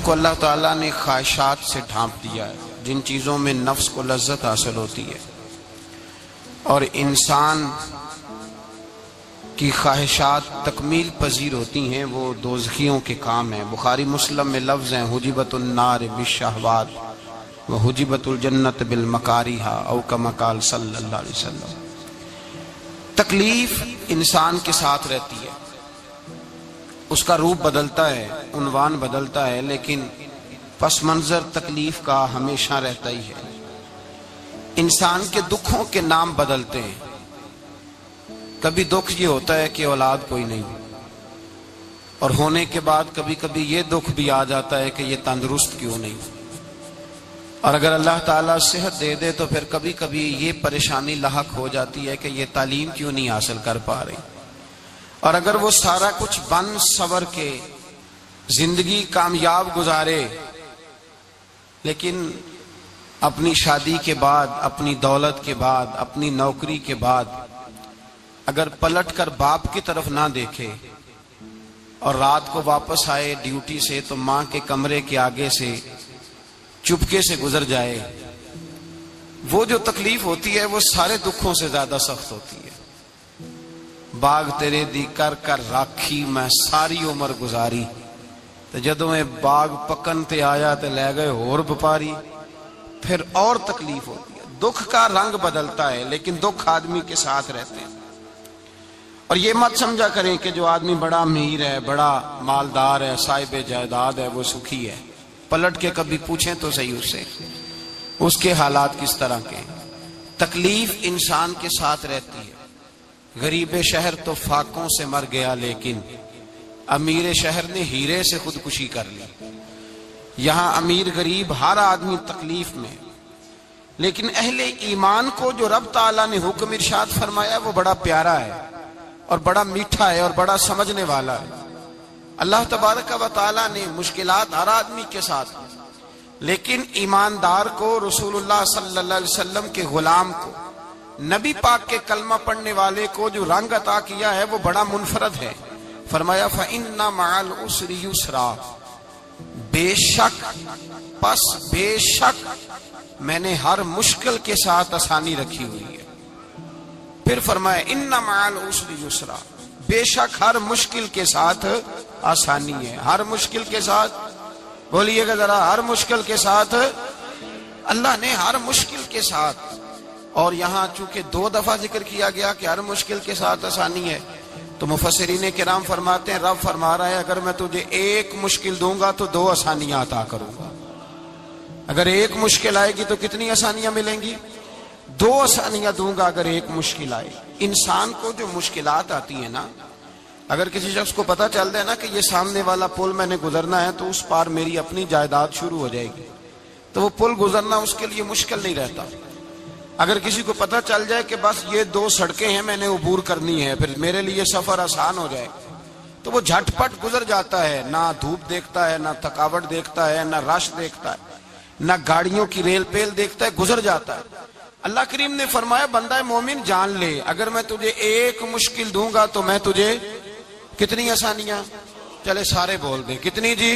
کو اللہ تعالیٰ نے خواہشات سے ڈھانپ دیا ہے، جن چیزوں میں نفس کو لذت حاصل ہوتی ہے، اور انسان کی خواہشات تکمیل پذیر ہوتی ہیں، وہ دوزخیوں کے کام ہیں۔ بخاری مسلم میں لفظ ہیں حجبت النار بالشہوات وحجبت الجنت بالمکارہ، او کما قال صلی اللہ علیہ وسلم۔ تکلیف انسان کے ساتھ رہتی ہے، اس کا روپ بدلتا ہے، عنوان بدلتا ہے، لیکن پس منظر تکلیف کا ہمیشہ رہتا ہی ہے۔ انسان کے دکھوں کے نام بدلتے ہیں۔ کبھی دکھ یہ ہوتا ہے کہ اولاد کوئی نہیں، اور ہونے کے بعد کبھی کبھی یہ دکھ بھی آ جاتا ہے کہ یہ تندرست کیوں نہیں، اور اگر اللہ تعالیٰ صحت دے دے تو پھر کبھی کبھی یہ پریشانی لاحق ہو جاتی ہے کہ یہ تعلیم کیوں نہیں حاصل کر پا رہی، اور اگر وہ سارا کچھ بن سور کے زندگی کامیاب گزارے، لیکن اپنی شادی کے بعد، اپنی دولت کے بعد، اپنی نوکری کے بعد اگر پلٹ کر باپ کی طرف نہ دیکھے اور رات کو واپس آئے ڈیوٹی سے تو ماں کے کمرے کے آگے سے چپکے سے گزر جائے، وہ جو تکلیف ہوتی ہے وہ سارے دکھوں سے زیادہ سخت ہوتی ہے۔ باغ تیرے دی کر کر راکھی میں ساری عمر گزاری، تو جدوں میں باغ پکن تے آیا تے لے گئے اور بپاری، پھر اور تکلیف ہوتی ہے۔ دکھ کا رنگ بدلتا ہے، لیکن دکھ آدمی کے ساتھ رہتے ہیں۔ اور یہ مت سمجھا کریں کہ جو آدمی بڑا امیر ہے، بڑا مالدار ہے، صاحب جائیداد ہے، وہ سکھی ہے۔ پلٹ کے کبھی پوچھیں تو صحیح اس سے، اس کے حالات کس طرح کے ہیں۔ تکلیف انسان کے ساتھ رہتی ہے۔ غریب شہر تو فاقوں سے مر گیا، لیکن امیر شہر نے ہیرے سے خودکشی کر لی۔ یہاں امیر غریب ہر آدمی تکلیف میں، لیکن اہل ایمان کو جو رب تعالیٰ نے حکم ارشاد فرمایا وہ بڑا پیارا ہے اور بڑا میٹھا ہے اور بڑا سمجھنے والا ہے۔ اللہ تبارک و تعالیٰ نے مشکلات ہر آدمی کے ساتھ، لیکن ایماندار کو، رسول اللہ صلی اللہ علیہ وسلم کے غلام کو، نبی پاک کے کلمہ پڑھنے والے کو جو رنگ عطا کیا ہے وہ بڑا منفرد ہے۔ فرمایا فَإِنَّ مَعَ الْعُسْرِ يُسْرًا، بے شک، پس بے شک میں نے ہر مشکل کے ساتھ آسانی رکھی ہوئی ہے۔ پھر فرمایا اِنَّ مَعَ الْعُسْرِ يُسْرًا، بے شک ہر مشکل کے ساتھ آسانی ہے۔ ہر مشکل کے ساتھ، بولیے گا ذرا، ہر مشکل کے ساتھ، اللہ نے ہر مشکل کے ساتھ۔ اور یہاں چونکہ 2 دفعہ ذکر کیا گیا کہ ہر مشکل کے ساتھ آسانی ہے، تو مفسرین کرام فرماتے ہیں رب فرما رہا ہے اگر میں تجھے 1 مشکل دوں گا تو 2 آسانیاں عطا کروں گا۔ اگر 1 مشکل آئے گی تو کتنی آسانیاں ملیں گی؟ 2 آسانیاں دوں گا اگر 1 مشکل آئے۔ انسان کو جو مشکلات آتی ہیں نا، اگر کسی شخص کو پتہ چل جائے نا کہ یہ سامنے والا پل میں نے گزرنا ہے تو اس پار میری اپنی جائیداد شروع ہو جائے گی، تو وہ پل گزرنا اس کے لیے مشکل نہیں رہتا۔ اگر کسی کو پتہ چل جائے کہ بس یہ 2 سڑکیں ہیں میں نے عبور کرنی ہے، پھر میرے لیے سفر آسان ہو جائے، تو وہ جھٹ پٹ گزر جاتا ہے، نہ دھوپ دیکھتا ہے، نہ تھکاوٹ دیکھتا ہے، نہ رش دیکھتا ہے، نہ گاڑیوں کی ریل پیل دیکھتا ہے، گزر جاتا ہے۔ اللہ کریم نے فرمایا بندہ مومن جان لے اگر میں تجھے 1 مشکل دوں گا تو میں تجھے کتنی آسانیاں، چلے سارے بول دیں کتنی جی،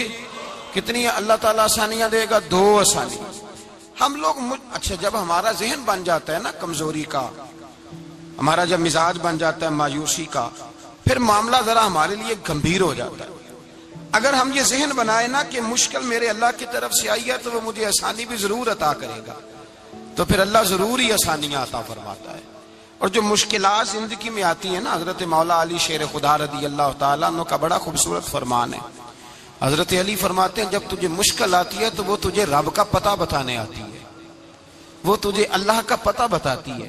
کتنی اللہ تعالیٰ آسانیاں دے گا؟ 2 آسانیاں۔ ہم لوگ اچھا جب ہمارا ذہن بن جاتا ہے نا کمزوری کا، ہمارا جب مزاج بن جاتا ہے مایوسی کا، پھر معاملہ ذرا ہمارے لیے گمبھیر ہو جاتا ہے۔ اگر ہم یہ ذہن بنائے نا کہ مشکل میرے اللہ کی طرف سے آئی ہے تو وہ مجھے آسانی بھی ضرور عطا کرے گا، تو پھر اللہ ضرور ہی آسانیاں عطا فرماتا ہے۔ اور جو مشکلات زندگی میں آتی ہیں نا، حضرت مولا علی شیر خدا رضی اللہ تعالیٰ عنہ کا بڑا خوبصورت فرمان ہے۔ حضرت علی فرماتے ہیں جب تجھے مشکل آتی ہے تو وہ تجھے رب کا پتہ بتانے آتی ہے، وہ تجھے اللہ کا پتہ بتاتی ہے،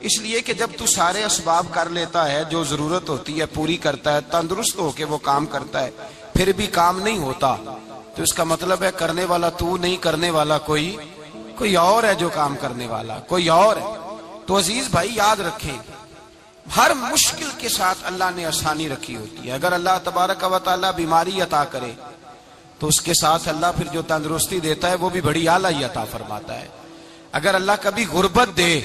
اس لیے کہ جب تو سارے اسباب کر لیتا ہے، جو ضرورت ہوتی ہے پوری کرتا ہے، تندرست ہو کے وہ کام کرتا ہے، پھر بھی کام نہیں ہوتا، تو اس کا مطلب ہے کرنے والا تو نہیں، کرنے والا کوئی اور ہے، جو کام کرنے والا کوئی اور ہے۔ تو عزیز بھائی یاد رکھیں ہر مشکل کے ساتھ اللہ نے آسانی رکھی ہوتی ہے۔ اگر اللہ تبارک و تعالیٰ بیماری عطا کرے تو اس کے ساتھ اللہ پھر جو تندرستی دیتا ہے وہ بھی بڑی اعلیٰ ہی عطا فرماتا ہے۔ اگر اللہ کبھی غربت دے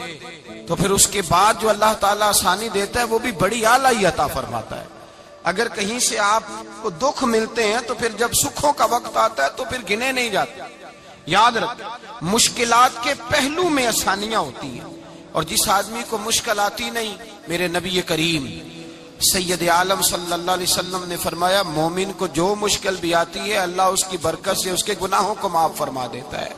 تو پھر اس کے بعد جو اللہ تعالیٰ آسانی دیتا ہے وہ بھی بڑی اعلیٰ ہی عطا فرماتا ہے۔ اگر کہیں سے آپ کو دکھ ملتے ہیں تو پھر جب سکھوں کا وقت آتا ہے تو پھر گنے نہیں جاتے. یاد رکھیں مشکلات کے پہلو میں آسانیاں ہوتی ہیں، اور جس آدمی کو مشکل آتی نہیں، میرے نبی کریم سید عالم صلی اللہ علیہ وسلم نے فرمایا مومن کو جو مشکل بھی آتی ہے اللہ اس کی برکت سے اس کے گناہوں کو معاف فرما دیتا ہے.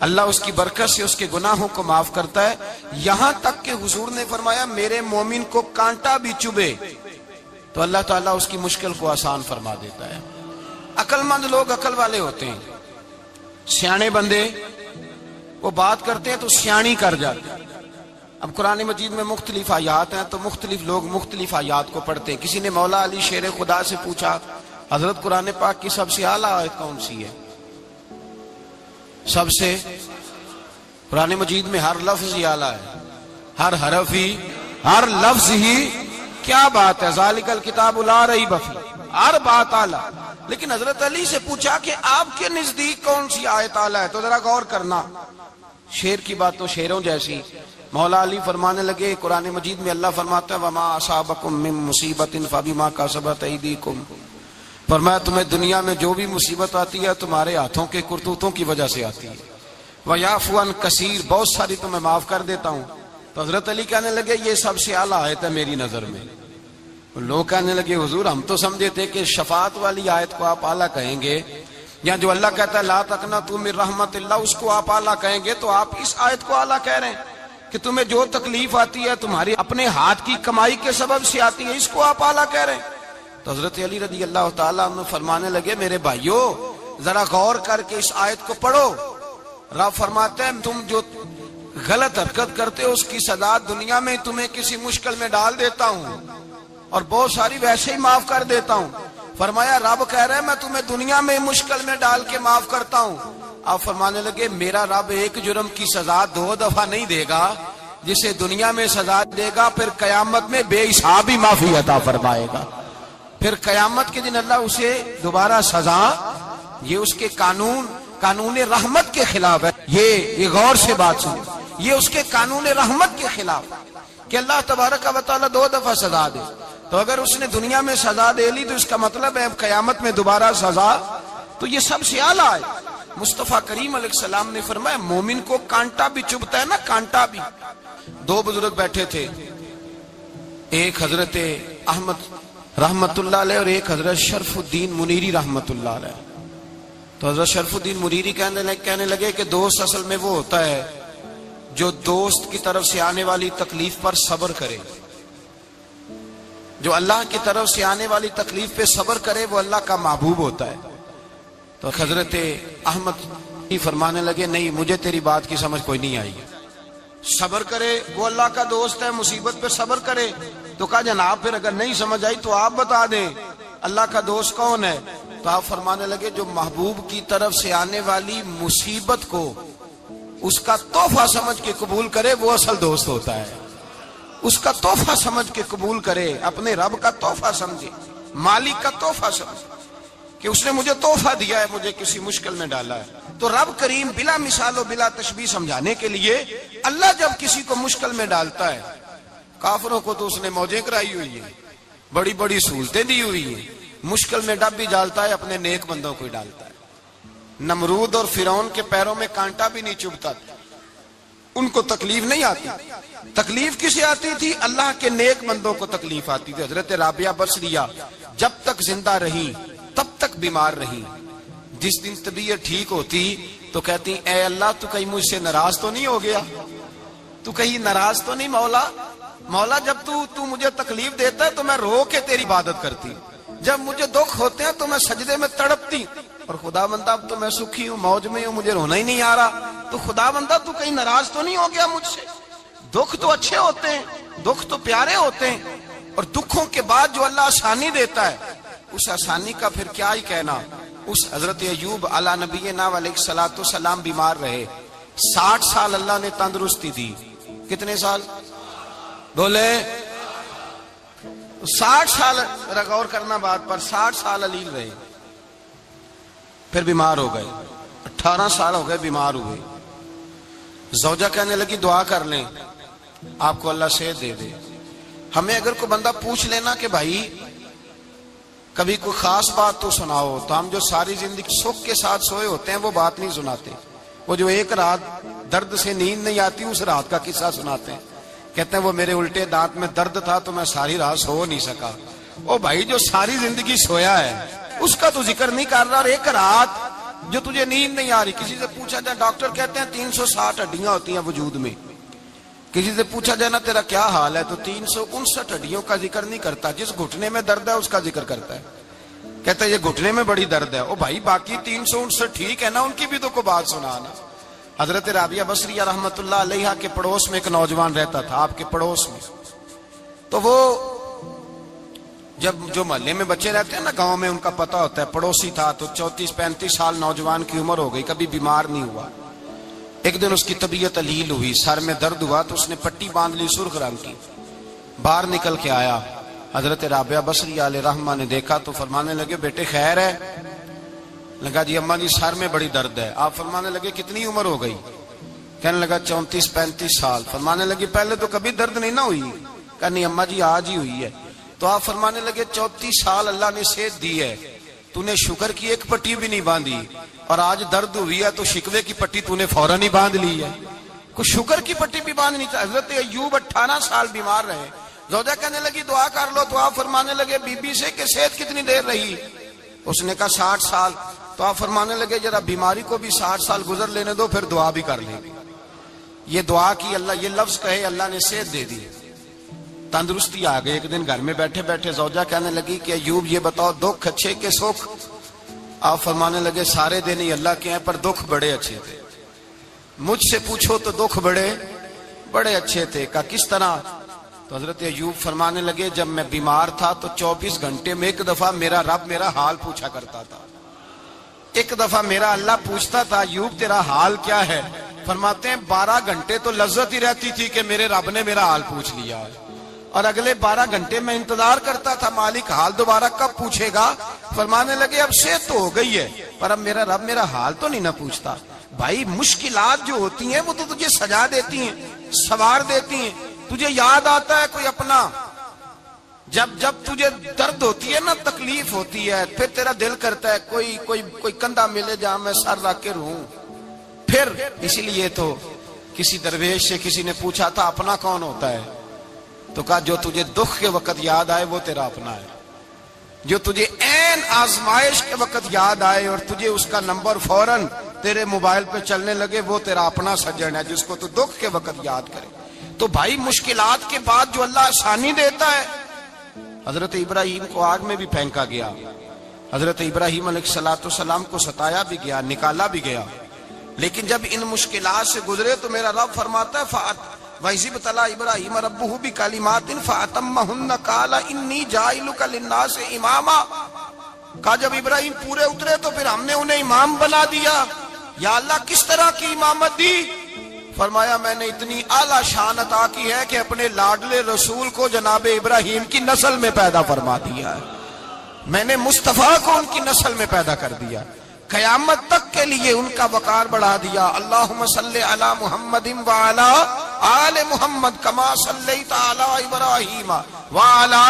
اللہ اس کی برکت سے اس کے گناہوں کو معاف کرتا ہے. یہاں تک کہ حضور نے فرمایا میرے مومن کو کانٹا بھی چبھے تو اللہ تعالیٰ اس کی مشکل کو آسان فرما دیتا ہے. عقل مند لوگ عقل والے ہوتے ہیں، سیانے بندے وہ بات کرتے ہیں تو سیانی کر جاتے ہیں. اب قرآن مجید میں مختلف آیات ہیں تو مختلف لوگ مختلف آیات کو پڑھتے ہیں. کسی نے مولا علی شیر خدا سے پوچھا حضرت قرآن پاک کی سب سے اعلیٰ آیت کون سی ہے؟ سب سے قرآن مجید میں ہر لفظ ہی اعلیٰ ہے، ہر حرف ہی، ہر لفظ ہی. کیا بات ہے، ذالک الکتاب لا ریب فیہ، ہر بات اعلیٰ. لیکن حضرت علی سے پوچھا کہ آپ کے نزدیک کون سی آیت اعلیٰ ہے تو ذرا غور کرنا. شیر کی بات تو شیروں جیسی. مولا علی فرمانے لگے قرآن مجید میں اللہ فرماتا ہے وما اصابکم من مصیبت فبما کسبت ایدیکم، فرمایا تمہیں دنیا میں جو بھی مصیبت آتی ہے تمہارے ہاتھوں کے کرتوتوں کی وجہ سے آتی ہے. ویعفو عن کثیر، بہت ساری تمہیں معاف کر دیتا ہوں. تو حضرت علی کہنے لگے یہ سب سے اعلیٰ آیت ہے میری نظر میں. لوگ کہنے لگے حضور ہم تو سمجھے تھے کہ شفاعت والی آیت کو آپ اعلیٰ کہیں گے، یا جو اللہ کہتا ہے لا تقنطوا من رحمت اللہ اس کو آپ اعلیٰ کہیں گے، تو آپ اس آیت کو اعلیٰ کہہ رہے ہیں کہ تمہیں جو تکلیف آتی ہے تمہاری اپنے ہاتھ کی کمائی کے سبب سے آتی ہے، اس کو آپ اعلیٰ کہہ رہے ہیں. تو حضرت علی رضی اللہ تعالیٰ عنہ فرمانے لگے میرے بھائیو ذرا غور کر کے اس آیت کو پڑھو. رب فرماتے ہیں تم جو غلط حرکت کرتے ہو اس کی سزا دنیا میں تمہیں کسی مشکل میں ڈال دیتا ہوں اور بہت ساری ویسے ہی معاف کر دیتا ہوں. فرمایا رب کہہ رہے ہیں میں تمہیں دنیا میں مشکل میں ڈال کے معاف کرتا ہوں. آپ فرمانے لگے میرا رب ایک جرم کی سزا 2 دفعہ نہیں دے گا، جسے دنیا میں سزا دے گا پھر قیامت میں بے حساب ہی معافی عطا فرمائے گا. پھر قیامت کے دن اللہ اسے دوبارہ سزا، یہ اس کے قانون رحمت کے خلاف ہے. یہ غور سے بات سنیں، یہ اس کے قانون رحمت کے خلاف کہ اللہ تبارک و تعالیٰ 2 دفعہ سزا دے. تو اگر اس نے دنیا میں سزا دے لی تو اس کا مطلب ہے قیامت میں دوبارہ سزا، تو یہ سب سے اعلیٰ ہے. مصطفیٰ کریم علیہ السلام نے فرمایا مومن کو کانٹا بھی چبھتا ہے نا، کانٹا بھی. 2 بزرگ بیٹھے تھے، ایک حضرت احمد رحمت اللہ علیہ اور ایک حضرت شرف الدین منیری رحمت اللہ علیہ. تو حضرت شرف الدین منیری کہنے لگے کہ دوست اصل میں وہ ہوتا ہے جو دوست کی طرف سے آنے والی تکلیف پر صبر کرے. جو اللہ کی طرف سے آنے والی تکلیف پہ صبر کرے وہ اللہ کا محبوب ہوتا ہے. تو حضرت احمد فرمانے لگے نہیں مجھے تیری بات کی سمجھ کوئی نہیں آئی. صبر کرے وہ اللہ کا دوست ہے، مصیبت پہ صبر کرے. تو کہا جناب پھر اگر نہیں سمجھ آئی تو آپ بتا دیں اللہ کا دوست کون ہے. تو آپ فرمانے لگے جو محبوب کی طرف سے آنے والی مصیبت کو اس کا تحفہ سمجھ کے قبول کرے وہ اصل دوست ہوتا ہے. اس کا تحفہ سمجھ کے قبول کرے، اپنے رب کا تحفہ سمجھے، مالک کا تحفہ سمجھے کہ اس نے مجھے تحفہ دیا ہے، مجھے کسی مشکل میں ڈالا ہے. تو رب کریم بلا مثال و بلا تشبیہ سمجھانے کے لیے اللہ جب کسی کو مشکل میں ڈالتا ہے، کافروں کو تو اس نے موجیں کرائی ہوئی ہیں، بڑی بڑی سہولتیں دی ہوئی ہیں، مشکل میں ڈب بھی ڈالتا ہے اپنے نیک بندوں کو ہی ڈالتا ہے. نمرود اور فرعون کے پیروں میں کانٹا بھی نہیں چبھتا، ان کو تکلیف نہیں آتی. تکلیف کسے آتی تھی؟ اللہ کے نیک بندوں کو تکلیف آتی تھی. حضرت رابعہ بصریہ جب تک زندہ رہی تب تک بیمار رہی. جس دن طبیعت ٹھیک ہوتی تو کہتی اے اللہ تو کہیں مجھ سے ناراض تو نہیں ہو گیا، تو کہیں ناراض تو نہیں مولا جب تو مجھے تکلیف دیتا ہے تو میں رو کے تیری عبادت کرتی، جب مجھے دکھ ہوتے ہیں تو میں سجدے میں تڑپتی، اور خدا بندہ اب تو میں سکھی ہوں، موج میں ہوں، مجھے رونا ہی نہیں آ رہا. تو خدا بندہ تو کہیں ناراض تو نہیں ہو گیا مجھ سے؟ دکھ تو اچھے ہوتے ہیں، دکھ تو پیارے ہوتے ہیں، اور دکھوں کے بعد جو اللہ آسانی دیتا ہے اس آسانی کا پھر کیا ہی کہنا. اس حضرت ایوب علی نبینا علیہ الصلوۃ والسلام بیمار رہے، 60 سال اللہ نے تندرستی دی. کتنے سال بولے؟ 60 سال غور کرنا بات پر، 60 سال علیل رہے، پھر بیمار ہو گئے. 18 سال ہو گئے بیمار ہوئے. زوجہ کہنے لگی دعا کر لیں آپ کو اللہ صحت دے دے. ہمیں اگر کوئی بندہ پوچھ لینا کہ بھائی کبھی کوئی خاص بات تو سناؤ، تو ہم جو ساری زندگی سکھ کے ساتھ سوئے ہوتے ہیں وہ بات نہیں سناتے، وہ جو ایک رات درد سے نیند نہیں آتی اس رات کا قصہ سناتے ہیں، کہتے ہیں وہ میرے الٹے دانت میں درد تھا تو میں ساری رات سو نہیں سکا۔ او بھائی جو ساری زندگی سویا ہے اس کا تو ذکر نہیں کر رہا، اور ایک رات جو تجھے نیند نہیں آ رہی، کسی سے پوچھا جائے، ڈاکٹر کہتے ہیں 360 ہڈیاں ہوتی ہیں وجود میں، کسی سے پوچھا جائے نا تیرا کیا حال ہے تو 359 ہڈیوں کا ذکر نہیں کرتا، جس گھٹنے میں درد ہے اس کا ذکر کرتا ہے، کہتا ہے یہ گھٹنے میں بڑی درد ہے۔ او بھائی باقی 359 ٹھیک ہے نا، ان کی بھی تو کوئی بات سنانا۔ حضرت رابعہ بصریہ رحمت اللہ علیہ کے پڑوس میں ایک نوجوان رہتا تھا، آپ کے پڑوس میں، تو وہ جب جو محلے میں بچے رہتے ہیں نا گاؤں میں، ان کا پتہ ہوتا ہے، پڑوسی تھا تو 34-35 سال نوجوان کی عمر ہو گئی، کبھی بیمار نہیں ہوا۔ ایک دن اس کی طبیعت علیل ہوئی، سر میں درد ہوا تو اس نے پٹی باندھ لی سرخ رنگ کی، باہر نکل کے آیا، حضرت رابعہ بصریہ علیہ رحمہ نے دیکھا تو فرمانے لگے بیٹے خیر ہے؟ لگا جی اماں جی سر میں بڑی درد ہے۔ آپ فرمانے لگے کتنی عمر ہو گئی؟ کہنے لگا 34-35 سال۔ فرمانے لگے پہلے تو کبھی درد نہیں نہ ہوئی؟ کہا نہیں اماں جی آج ہی ہوئی ہے۔ تو آپ فرمانے لگے 34 سال اللہ نے صحت دی ہے، تو نے شکر کی ایک پٹی بھی نہیں باندھی، اور آج درد ہوئی ہے تو شکوے کی پٹی تو نے فوراً ہی باندھ لی ہے، کوئی شکر کی پٹی بھی باندھنی چاہیے۔ حضرت ایوب 18 سال بیمار رہے، زوجہ کہنے لگی دعا کر لو، تو آپ فرمانے لگے بی بی سے کہ صحت کتنی دیر رہی؟ اس نے کہا 60 سال۔ تو آپ فرمانے لگے ذرا بیماری کو بھی 60 سال گزر لینے دو پھر دعا بھی کر لیں۔ یہ دعا کی، اللہ یہ لفظ کہے اللہ نے صحت دے دی، تندرستی آ گئی۔ ایک دن گھر میں بیٹھے بیٹھے زوجہ کہنے لگی کہ ایوب یہ بتاؤ دکھ اچھے کے سکھ؟ آپ فرمانے لگے سارے دن ہی اللہ کے ہیں پر دکھ بڑے اچھے تھے، مجھ سے پوچھو تو دکھ بڑے اچھے تھے۔ کہا کس طرح؟ تو حضرت ایوب فرمانے لگے جب میں بیمار تھا تو 24 گھنٹے میں ایک دفعہ میرا رب میرا حال پوچھا کرتا تھا، ایک دفعہ میرا اللہ پوچھتا تھا ایوب تیرا حال کیا ہے؟ فرماتے ہیں 12 گھنٹے تو لذت ہی رہتی تھی کہ میرے رب نے میرا حال پوچھ لیا ہے، اور اگلے 12 گھنٹے میں انتظار کرتا تھا مالک حال دوبارہ کب پوچھے گا۔ فرمانے لگے اب صحت تو ہو گئی ہے پر اب میرا رب میرا حال تو نہیں نہ پوچھتا۔ بھائی مشکلات جو ہوتی ہیں وہ تو تجھے سجا دیتی ہیں، سوار دیتی ہیں، تجھے یاد آتا ہے کوئی اپنا، جب تجھے درد ہوتی ہے نا، تکلیف ہوتی ہے، پھر تیرا دل کرتا ہے کوئی کندھا ملے جہاں میں سر رکھ کے رہوں۔ پھر اسی لیے تو کسی درویش سے کسی نے پوچھا تھا اپنا کون ہوتا ہے؟ تو کہا جو تجھے دکھ کے وقت یاد آئے وہ تیرا اپنا ہے، جو تجھے عین آزمائش کے وقت یاد آئے اور تجھے اس کا نمبر فوراً تیرے موبائل پہ چلنے لگے وہ تیرا اپنا سجن ہے، جس کو تو دکھ کے وقت یاد کرے۔ تو بھائی مشکلات کے بعد جو اللہ آسانی دیتا ہے، حضرت ابراہیم کو آگ میں بھی پھینکا گیا، حضرت ابراہیم علیہ السلام کو ستایا بھی گیا، نکالا بھی گیا، لیکن جب ان مشکلات سے گزرے تو میرا رب فرماتا ہے وَإِذِ ابْتَلَىٰ إِبْرَاهِيمَ رَبُّهُ بِكَلِمَاتٍ فَأَتَمَّهُنَّ قَالَ إِنِّي جَاعِلُكَ لِلنَّاسِ إِمَامًا۔ کہا جب ابراہیم پورے اترے تو پھر ہم نے انہیں امام بنا دیا۔ یا اللہ کس طرح کی امامت دی؟ فرمایا میں نے اتنی اعلیٰ شان عطا کی ہے کہ اپنے لاڈلے رسول کو جناب ابراہیم کی نسل میں پیدا فرما دیا ہے، میں نے مصطفیٰ کو ان کی نسل میں پیدا کر دیا، قیامت تک کے لیے ان کا وقار بڑھا دیا۔ اللہم صلی علی محمد وعلی آل محمد کما صلیت علی ابراہیم وعلی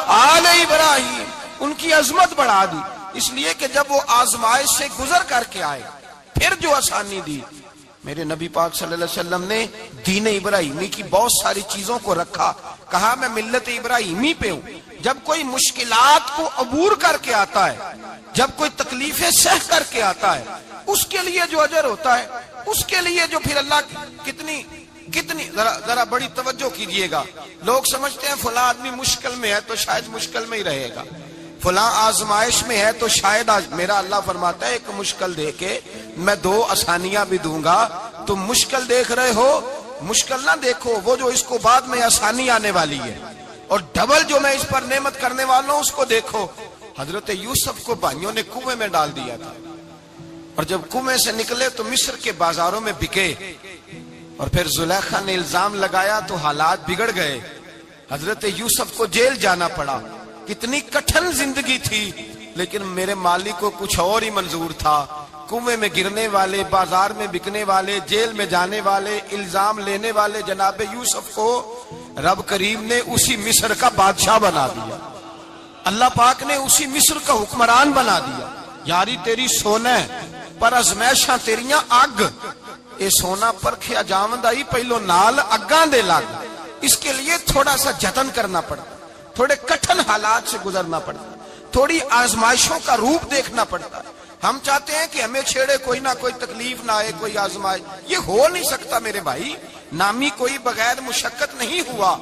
آل ابراہیم، ان کی عظمت بڑھا دی، اس لیے کہ جب وہ آزمائش سے گزر کر کے آئے پھر جو آسانی دی۔ میرے نبی پاک صلی اللہ علیہ وسلم نے دین ابراہیمی کی بہت ساری چیزوں کو رکھا، کہا میں ملت ابراہیمی پہ ہوں۔ جب کوئی مشکلات کو عبور کر کے آتا ہے، جب کوئی تکلیفیں سہ کر کے آتا ہے، اس کے لیے جو اجر ہوتا ہے، اس کے لیے جو پھر اللہ کتنی ذرا بڑی توجہ کیجئے گا۔ لوگ سمجھتے ہیں فلاں آدمی مشکل میں ہے تو شاید مشکل میں ہی رہے گا، فلاں آزمائش میں ہے تو شاید میرا اللہ فرماتا ہے ایک مشکل دے کے میں 2 آسانیاں بھی دوں گا۔ تم مشکل دیکھ رہے ہو، مشکل نہ دیکھو، وہ جو اس کو بعد میں آسانی آنے والی ہے، اور ڈبل جو میں اس پر نعمت کرنے والا ہوں اس کو دیکھو۔ حضرت یوسف کو بھائیوں نے کنویں میں ڈال دیا تھا، اور جب کنویں سے نکلے تو مصر کے بازاروں میں بکے، اور پھر زلیخا نے الزام لگایا تو حالات بگڑ گئے، حضرت یوسف کو جیل جانا پڑا۔ کتنی کٹھن زندگی تھی، لیکن میرے مالک کو کچھ اور ہی منظور تھا۔ کنویں میں گرنے والے، بازار میں بکنے والے، جیل میں جانے والے، الزام لینے والے جناب یوسف کو رب کریم نے اسی مصر کا بادشاہ بنا دیا۔ اللہ پاک نے اسی مصر کا حکمران بنا دیا. یاری تیری سونا ہے پر ازمائشاں تیریاں اگ. اے سونا پرکھیا جاوندائی پہلو نال اگاں دے لگ. اس کے لیے تھوڑا سا جتن کرنا پڑتا, تھوڑے کٹھن حالات سے گزرنا پڑتا, تھوڑی آزمائشوں کا روپ دیکھنا پڑتا. ہم چاہتے ہیں کہ ہمیں چھیڑے کوئی نہ کوئی تکلیف نہ آئے, کوئی آزمائش. یہ ہو نہیں سکتا میرے بھائی. نامی کوئی بغیر مشقت نہیں ہوا.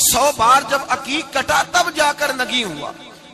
100 بار جب عقیق کٹا تب جا کر نگی ہوا.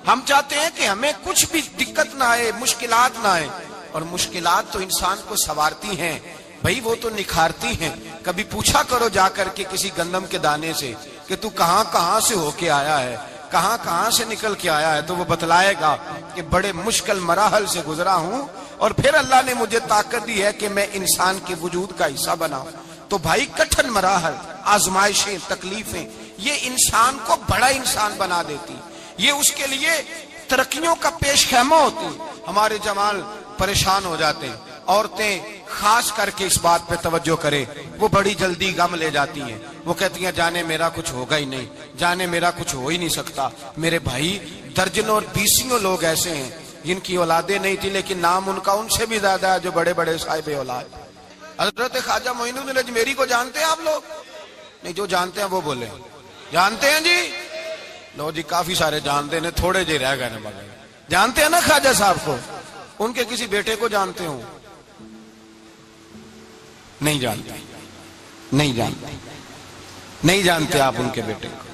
ہم چاہتے ہیں کہ ہمیں کچھ بھی دقت نہ آئے, مشکلات نہ آئے. اور مشکلات تو انسان کو سنوارتی ہیں بھائی, وہ تو نکھارتی ہیں. کبھی پوچھا کرو جا کر کے کسی گندم کے دانے سے کہ تو کہاں کہاں سے ہو کے آیا ہے, کہاں کہاں سے نکل کے آیا ہے, تو وہ بتلائے گا کہ بڑے مشکل مراحل سے گزرا ہوں اور پھر اللہ نے مجھے طاقت دی ہے کہ میں انسان کے وجود کا حصہ بناؤں. تو بھائی کٹھن مراحل, آزمائشیں, تکلیفیں یہ انسان کو بڑا انسان بنا دیتی. یہ اس کے لیے ترقیوں کا پیش خیمہ ہوتی. ہمارے جمال پریشان ہو جاتے ہیں. عورتیں خاص کر کے اس بات پہ توجہ کرے, وہ بڑی جلدی غم لے جاتی ہیں. وہ کہتی ہیں جانے میرا کچھ ہوگا ہی نہیں, جانے میرا کچھ ہو ہی نہیں سکتا. میرے بھائی درجنوں اور بیسیوں لوگ ایسے ہیں جن کی اولادیں نہیں تھی لیکن نام ان کا ان سے بھی زیادہ ہے جو بڑے بڑے صاحب اولاد. حضرت خواجہ معین الدین اجمیری کو جانتے ہیں آپ لوگ؟ نہیں, جو جانتے ہیں وہ بولے. جانتے ہیں جی؟ لو جی, کافی سارے جانتے ہیں, تھوڑے جی رہ گئے نا مگر. جانتے ہیں نا خواجہ صاحب کو؟ ان کے کسی بیٹے کو جانتے ہوں؟ نہیں جانتے, نہیں جانتے, نہیں جانتے آپ ان کے بیٹے کو.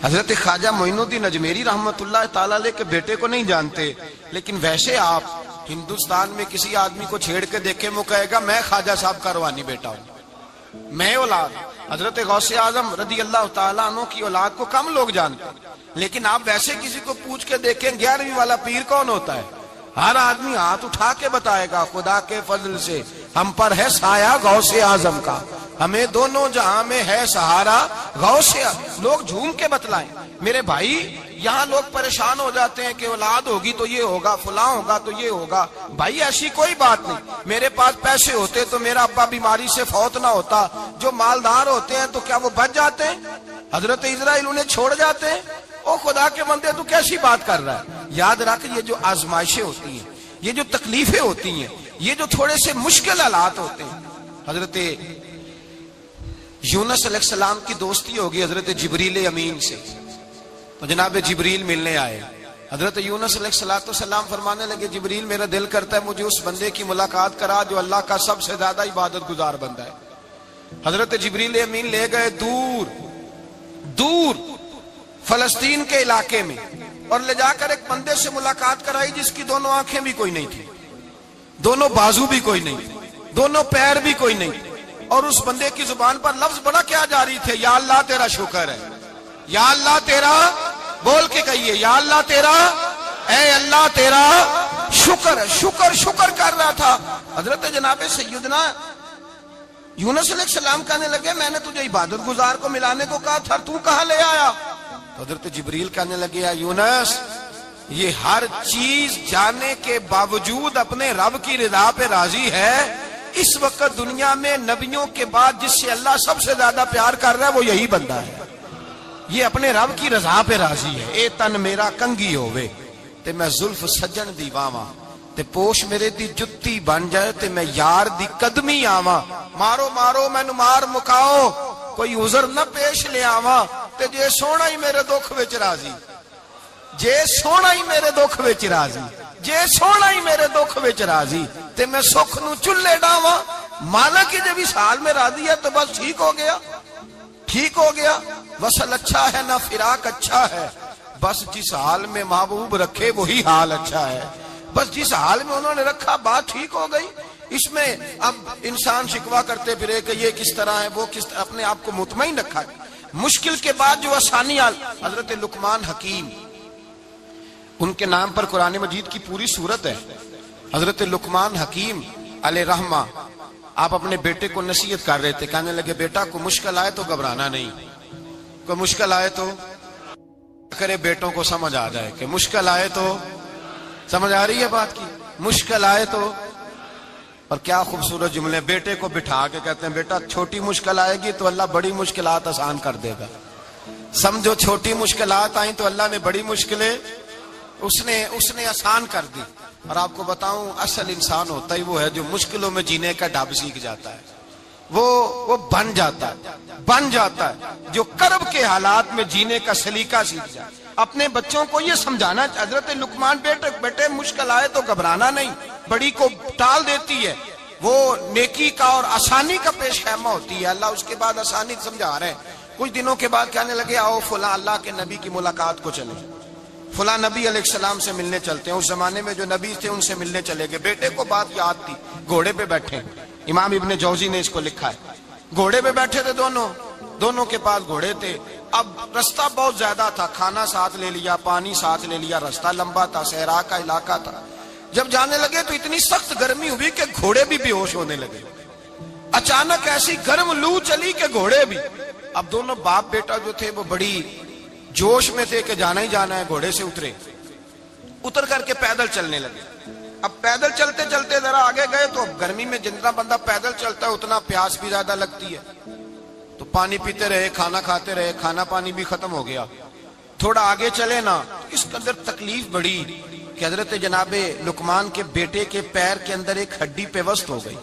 حضرت خواجہ معین الدین اجمیری رحمت اللہ تعالی علیہ کے بیٹے کو نہیں جانتے, لیکن ویسے آپ ہندوستان میں کسی آدمی کو چھیڑ کے دیکھیں وہ کہے گا میں خواجہ صاحب کا روحانی بیٹا ہوں, میں اولاد. حضرت غوث اعظم رضی اللہ تعالیٰ عنہ کی اولاد کو کم لوگ جانتے ہیں, لیکن آپ ویسے کسی کو پوچھ کے دیکھیں 11ویں والا پیر کون ہوتا ہے, ہر آدمی ہاتھ اٹھا کے بتائے گا خدا کے فضل سے ہم پر ہے سایہ غوث اعظم کا, ہمیں دونوں جہاں میں ہے سہارا غوث. لوگ جھوم کے بتلائیں. میرے بھائی یہاں لوگ پریشان ہو جاتے ہیں کہ اولاد ہوگی تو یہ ہوگا, فلاں ہوگا تو یہ ہوگا. بھائی ایسی کوئی بات نہیں. میرے پاس پیسے ہوتے تو میرا ابا بیماری سے فوت نہ ہوتا. جو مالدار ہوتے ہیں تو کیا وہ بچ جاتے ہیں؟ حضرت اسرائیل انہیں چھوڑ جاتے ہیں؟ او خدا کے بندے تو کیسی بات کر رہا ہے. یاد رکھ, یہ جو آزمائشیں ہوتی ہیں, یہ جو تکلیفیں ہوتی ہیں, یہ جو تھوڑے سے مشکل حالات ہوتے ہیں. حضرت یونس علیہ السلام کی دوستی ہوگی حضرت جبریل امین سے, تو جناب جبریل ملنے آئے. حضرت یونس علیہ السلام فرمانے لگے جبریل میرا دل کرتا ہے مجھے اس بندے کی ملاقات کرا جو اللہ کا سب سے زیادہ عبادت گزار بندہ ہے. حضرت جبریل امین لے گئے دور دور فلسطین کے علاقے میں اور لے جا کر ایک بندے سے ملاقات کرائی جس کی دونوں آنکھیں بھی کوئی نہیں تھی, دونوں بازو بھی کوئی نہیں تھے, دونوں پیر بھی کوئی نہیں تھے. اور اس بندے کی زبان پر لفظ بڑا کیا جاری تھے, یا اللہ تیرا شکر ہے, یا اللہ تیرا, بول کے کہیے یا اللہ تیرا, اے اللہ تیرا شکر ہے. شکر شکر کر رہا تھا. حضرت جناب سیدنا یونس علیہ السلام کہنے لگے میں نے تجھے عبادت گزار کو ملانے کو کہا تھا, تو کہاں لے آیا؟ حضرت جبریل کہنے لگے یا یونس یہ ہر چیز جانے کے باوجود اپنے رب کی رضا پہ راضی ہے. اس وقت دنیا میں نبیوں کے بعد جس سے اللہ سب سے زیادہ پیار کر رہا ہے وہ یہی بندہ ہے. یہ اپنے رب کی رضا پہ راضی ہے. اے تن میرا کنگی ہوئے تے میں زلف سجن دی واواں, تے پوش میرے دی جتی بن جائے تے میں یار دی قدمی آواں. مارو مارو مینو مار مکاؤ کوئی عذر نہ پیش لے آواں, تے جے سونا ہی میرے دکھ وچ راضی, جے سونا ہی میرے دکھ وچ راضی, جے سونا ہی میرے دکھ وچ راضی تے میں سکھ نو چلے ڈاواں. مالک کی جب اس حال میں راضی ہے تو بس ٹھیک ہو گیا, ٹھیک ہو گیا. وصل اچھا ہے نہ فراق اچھا ہے, بس جس حال میں محبوب رکھے وہی حال اچھا ہے. بس جس حال میں انہوں نے رکھا بات ٹھیک ہو گئی. اس میں اب انسان شکوا کرتے پھرے کہ یہ کس طرح ہے وہ کس طرح, اپنے آپ کو مطمئن رکھا. مشکل کے بعد جو آسانی حضرت لقمان حکیم, ان کے نام پر قرآن مجید کی پوری سورت ہے. حضرت لقمان حکیم علیہ رحمہ آپ اپنے بیٹے کو نصیحت کر رہے تھے. کہنے لگے بیٹا کو مشکل آئے تو گھبرانا نہیں, کوئی مشکل آئے تو کرے بیٹوں کو سمجھ آ جائے کہ مشکل آئے تو, سمجھ آ رہی ہے بات کی, مشکل آئے تو. اور کیا خوبصورت جملے, بیٹے کو بٹھا کے کہتے ہیں بیٹا چھوٹی مشکل آئے گی تو اللہ بڑی مشکلات آسان کر دے گا. سمجھو چھوٹی مشکلات آئیں تو اللہ نے بڑی مشکلیں اس نے آسان کر دی. اور آپ کو بتاؤں اصل انسان ہوتا ہی وہ ہے جو مشکلوں میں جینے کا ڈھب سیکھ جاتا ہے. وہ بن جاتا ہے جو کرب کے حالات میں جینے کا سلیقہ سیکھ جائے. اپنے بچوں کو یہ سمجھانا. حضرت لقمان بیٹے مشکل آئے تو گھبرانا نہیں, بڑی کو ٹال دیتی ہے, وہ نیکی کا اور آسانی کا پیش خیمہ ہوتی ہے. اللہ اس کے بعد آسانی سمجھا رہے ہیں. کچھ دنوں کے بعد کہنے لگے آؤ فلاں اللہ کے نبی کی ملاقات کو چلیں, فلاں نبی علیہ السلام سے ملنے چلتے ہیں. اس زمانے میں جو نبی تھے ان سے ملنے چلے گئے. بیٹے کو بات یاد تھی, گھوڑے پہ بیٹھے. امام ابن جوزی نے اس کو لکھا ہے. گھوڑے پہ بیٹھے تھے دونوں کے پاس گھوڑے تھے. اب رستہ بہت زیادہ تھا, کھانا ساتھ لے لیا, پانی ساتھ لے لیا, رستہ لمبا تھا, صحرا کا علاقہ تھا. جب جانے لگے تو اتنی سخت گرمی ہوئی کہ گھوڑے بھی بے ہوش ہونے لگے. اچانک ایسی گرم لو چلی کہ گھوڑے بھی. اب دونوں باپ بیٹا جو تھے وہ بڑی جوش میں تھے کہ جانا ہی جانا ہے. گھوڑے سے اتر کر کے پیدل چلنے لگے. اب پیدل چلتے چلتے ذرا آگے گئے تو گرمی میں جتنا بندہ پیدل چلتا ہے اتنا پیاس بھی زیادہ لگتی ہے. تو پانی پیتے رہے, کھانا کھاتے رہے, کھانا پانی بھی ختم ہو گیا. تھوڑا آگے چلے نا, اس کے اندر تکلیف بڑی کہ حضرت جناب لقمان کے بیٹے کے پیر کے اندر ایک ہڈی پیوست ہو گئی.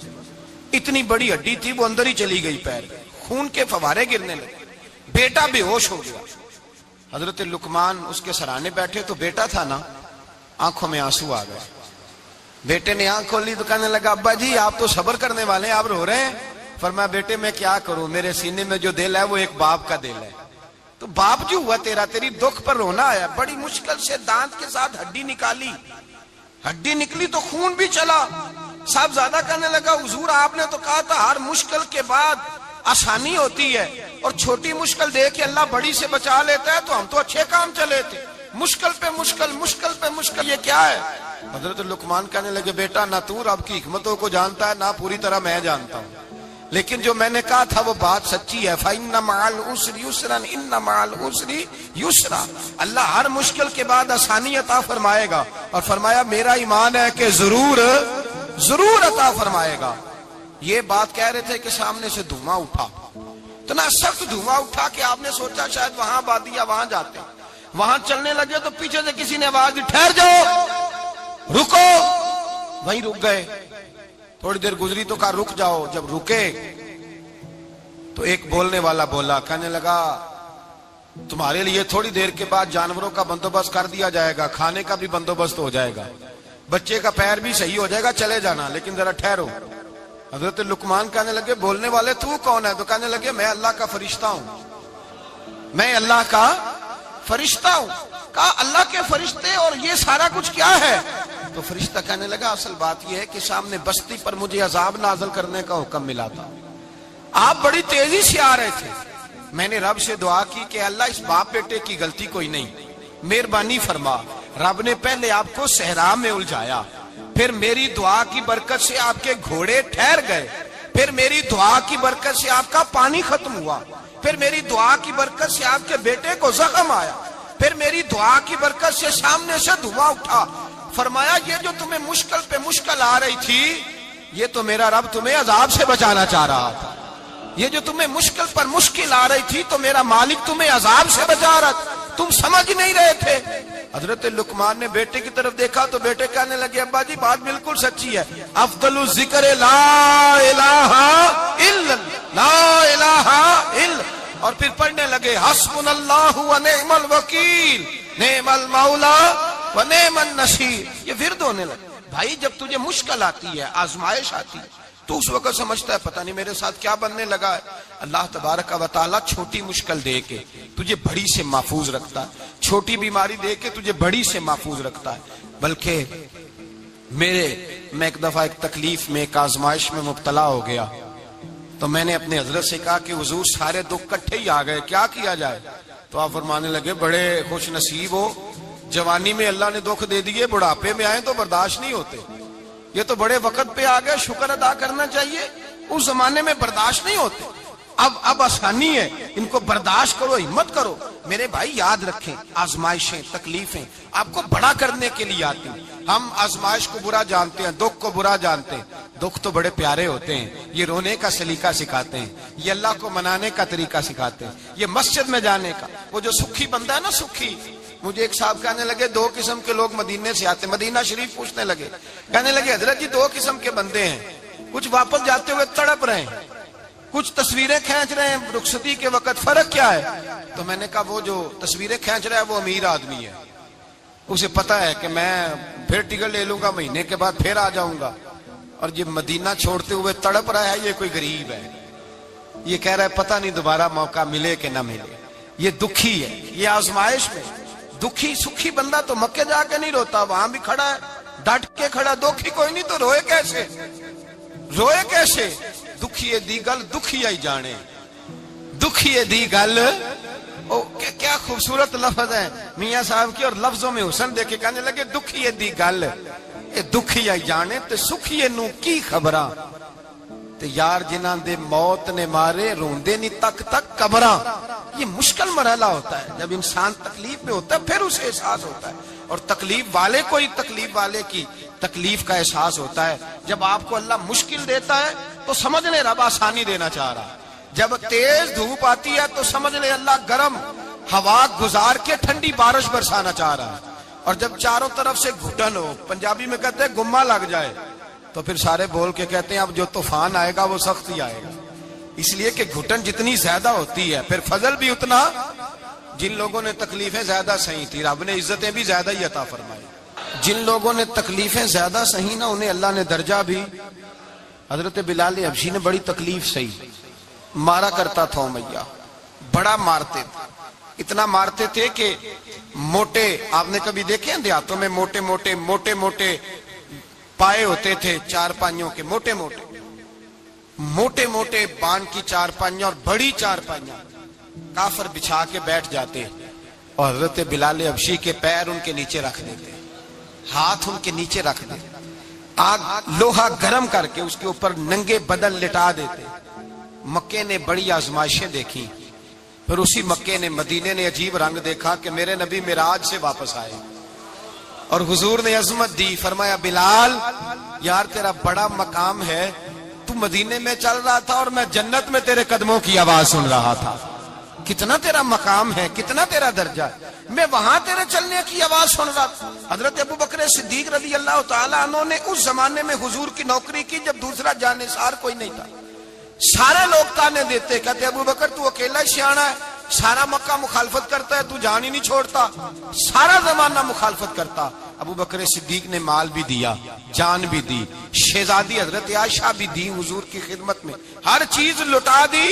اتنی بڑی ہڈی تھی وہ اندر ہی چلی گئی پیر, خون کے فوارے گرنے لگے. بیٹا بے ہوش ہو گیا. حضرت لقمان اس کے سرانے بیٹھے تو بیٹا تھا نا, آنکھوں میں آنسو آ گئے. بیٹے نے آنکھ کھولی تو کہنے لگا ابا جی آپ تو صبر کرنے والے ہیں, آپ رو رہے ہیں. فرمایا بیٹے میں کیا کروں, میرے سینے میں جو دل ہے وہ ایک باپ کا دل ہے. تو باپ جو ہوا تیری دکھ پر رونا آیا. بڑی مشکل سے دانت کے ساتھ ہڈی نکالی, ہڈی نکلی تو خون بھی چلا. صاحب زیادہ کہنے لگا حضور آپ نے تو کہا تھا ہر مشکل کے بعد آسانی ہوتی ہے, اور چھوٹی مشکل دیکھ کے اللہ بڑی سے بچا لیتا ہے. تو ہم تو اچھے کام چلے تھے, مشکل پہ مشکل یہ کیا ہے. حضرت لقمان کہنے لگے بیٹا نہ تو رب کی حکمتوں کو جانتا ہے نہ پوری طرح میں جانتا ہوں, لیکن جو میں نے کہا تھا وہ بات سچی ہے. فَإِنَّ مَعَ الْعُسْرِ يُسْرًا إِنَّ مَعَ الْعُسْرِ يُسْرًا. اللہ ہر مشکل کے بعد آسانی عطا فرمائے گا. اور فرمایا میرا ایمان ہے کہ ضرور عطا فرمائے گا. یہ بات کہہ رہے تھے کہ سامنے سے دھواں اٹھا, اتنا سخت دھواں اٹھا کہ آپ نے سوچا شاید وہاں بادی یا وہاں جاتے ہیں. وہاں چلنے لگے تو پیچھے سے کسی نے آواز دی ٹھہر جاؤ, رکو. وہیں رک گئے. تھوڑی دیر گزری تو کہا رک جاؤ. جب رکے تو ایک بولنے والا بولا, کہنے لگا تمہارے لیے تھوڑی دیر کے بعد جانوروں کا بندوبست کر دیا جائے گا, کھانے کا بھی بندوبست ہو جائے گا, بچے کا پیر بھی صحیح ہو جائے گا, چلے جانا, لیکن ذرا ٹھہرو. حضرت لقمان کہنے لگے بولنے والے تو کون ہے؟ تو کہنے لگے میں اللہ کا فرشتہ ہوں, میں اللہ کا فرشتہ ہوں. کہا اللہ کے فرشتے اور یہ سارا کچھ کیا ہے؟ تو فرشتہ کہنے لگا اصل بات یہ ہے کہ سامنے بستی پر مجھے عذاب نازل کرنے کا حکم ملا تھا, آپ بڑی تیزی سے آ رہے تھے. میں نے رب سے دعا کی کہ اللہ اس باپ بیٹے کی غلطی کوئی نہیں, مہربانی فرما. رب نے پہلے آپ کو صحرا میں الجھایا, پھر میری دعا کی برکت سے آپ کے گھوڑے ٹھہر گئے, پھر میری دعا کی برکت سے آپ کا پانی ختم ہوا, پھر میری دعا کی برکت سے آپ کے بیٹے کو زخم آیا, پھر میری دعا کی برکت سے سامنے سے دھواں اٹھا. فرمایا یہ جو تمہیں مشکل پہ مشکل آ رہی تھی یہ تو میرا رب تمہیں عذاب سے بچانا چاہ رہا تھا. یہ جو تمہیں مشکل پر مشکل آ رہی تھی تو میرا مالک تمہیں عذاب سے بچا رہا تھا, تم سمجھ نہیں رہے تھے. حضرت لقمان نے بیٹے کی طرف دیکھا تو بیٹے کہنے لگے ابا جی بات بالکل سچی ہے. افضل الذکر لا الہ الا لا الہ الا, اور پھر پڑھنے لگے حسبنا اللہ و نعم الوکیل نعم المولا و نعم النصیر. یہ ورد ہونے لگے. بھائی جب تجھے مشکل آتی ہے, آزمائش آتی ہے, تو اس وقت سمجھتا ہے پتہ نہیں میرے ساتھ کیا بننے لگا ہے. اللہ تبارک و تعالیٰ چھوٹی مشکل دے کے تجھے بڑی سے محفوظ رکھتا ہے, چھوٹی بیماری دے کے تجھے بڑی سے محفوظ رکھتا ہے. بلکہ میں ایک دفعہ ایک تکلیف میں, ایک آزمائش میں مبتلا ہو گیا, تو میں نے اپنے حضرت سے کہا کہ حضور سارے دکھ کٹھے ہی آ گئے, کیا کیا جائے؟ تو آپ فرمانے لگے بڑے خوش نصیب ہو, جوانی میں اللہ نے دکھ دے دیے, بڑھاپے میں آئے تو برداشت نہیں ہوتے. یہ تو بڑے وقت پہ آ گئے, شکر ادا کرنا چاہیے. اس زمانے میں برداشت نہیں ہوتے, اب آسانی ہے, ان کو برداشت کرو, ہمت کرو. میرے بھائی یاد رکھیں آزمائشیں تکلیفیں آپ کو بڑا کرنے کے لیے آتی ہیں. ہم آزمائش کو برا جانتے ہیں, دکھ کو برا جانتے ہیں. دکھ تو بڑے پیارے ہوتے ہیں, یہ رونے کا سلیقہ سکھاتے ہیں, یہ اللہ کو منانے کا طریقہ سکھاتے ہیں, یہ مسجد میں جانے کا. وہ جو سکھی بندہ ہے نا, سکھی مجھے ایک صاحب کہنے لگے 2 قسم کے لوگ مدینے سے آتے، مدینہ شریف پوچھنے لگے، کہنے لگے حضرت جی 2 قسم کے بندے ہیں، کچھ واپس جاتے ہوئے تڑپ رہے ہیں، کچھ تصویریں کھینچ رہے ہیں رخصتی کے وقت، فرق کیا ہے؟ تو میں نے کہا وہ جو تصویریں کھینچ رہا ہے وہ امیر آدمی ہے، اسے پتا ہے کہ میں پھر ٹکٹ لے لوں گا، مہینے کے بعد پھر آ جاؤں گا، اور یہ مدینہ چھوڑتے ہوئے تڑپ رہا ہے یہ کوئی غریب ہے، یہ کہہ رہا ہے پتہ نہیں دوبارہ موقع ملے کہ نہ ملے، یہ دکھی ہے، یہ آزمائش میں دکھی سکھی بندہ تو مکے جا کے نہیں روتا، وہاں بھی کھڑا ہے ڈٹ کے کھڑا، دکھی کوئی نہیں تو روئے کیسے؟ روئے کیسے؟ دکھی دی گل دکھی آئی جانے، دکھی دی گل، کیا خوبصورت لفظ ہے میاں صاحب کی، اور لفظوں میں حسن دیکھے کہنے لگے دکھی دی گل اے دکھی آئی جانے تے سکھی نو کی خبراں، تے یار جنہاں دے موت نے مارے روندے نہیں تک تک قبراں۔ یہ مشکل مرحلہ ہوتا ہے، جب انسان تکلیف میں ہوتا ہے پھر اسے احساس ہوتا ہے، اور تکلیف والے کو ہی تکلیف والے کی تکلیف کا احساس ہوتا ہے۔ جب آپ کو اللہ مشکل دیتا ہے تو سمجھ لیں رب آسانی دینا چاہ رہا ہے، جب تیز دھوپ آتی ہے تو سمجھ لیں اللہ گرم ہوا گزار کے ٹھنڈی بارش برسانا چاہ رہا ہے، اور جب چاروں طرف سے گھٹن ہو، پنجابی میں کہتے ہیں گما لگ جائے، تو پھر سارے بول کے کہتے ہیں اب جو طوفان آئے گا وہ سخت ہی آئے گا، اس لیے کہ گھٹن جتنی زیادہ ہوتی ہے پھر فضل بھی اتنا۔ جن لوگوں نے تکلیفیں زیادہ سہی تھی رب نے عزتیں بھی زیادہ ہی عطا فرمائی، جن لوگوں نے تکلیفیں زیادہ سہی نا انہیں اللہ نے درجہ بھی۔ حضرت بلال حبشی نے بڑی تکلیف سہی، مارا کرتا تھا امیہ، بڑا مارتے تھے، اتنا مارتے تھے کہ موٹے، آپ نے کبھی دیکھے ہیں دیہاتوں میں موٹے موٹے پائے ہوتے تھے، 4 پائیوں کے، موٹے موٹے بان کی 4 پائیاں اور بڑی 4 پائیاں کافر بچھا کے بیٹھ جاتے، اور حضرت بلال حبشی کے پیر ان کے نیچے رکھ دیتے، ہاتھ ان کے نیچے رکھ دیتے، آگ لوہا گرم کر کے اس کے اوپر ننگے بدن لٹا دیتے۔ مکے نے بڑی آزمائشیں دیکھی، پھر اسی مکے نے مدینے نے عجیب رنگ دیکھا کہ میرے نبی معراج سے واپس آئے، اور حضور نے عظمت دی، فرمایا بلال یار تیرا بڑا مقام ہے، تو مدینے میں چل رہا تھا اور میں جنت میں تیرے قدموں کی آواز سن رہا تھا، کتنا تیرا مقام ہے، کتنا تیرا درجہ ہے، میں وہاں تیرے چلنے کی آواز سن رہا تھا۔ حضرت ابو بکر صدیق رضی اللہ تعالیٰ عنہ نے اس زمانے میں حضور کی نوکری کی جب دوسرا جانثار کوئی نہیں تھا، سارے لوگ تانے دیتے، کہتے ابو بکر تو اکیلا ہی سیانا ہے، سارا مکہ مخالفت کرتا ہے، تو جان ہی نہیں چھوڑتا، سارا زمانہ مخالفت کرتا۔ ابو بکر صدیق نے مال بھی دیا، جان بھی دی، شہزادی حضرت عائشہ بھی دی حضور کی خدمت میں، ہر چیز لٹا دی۔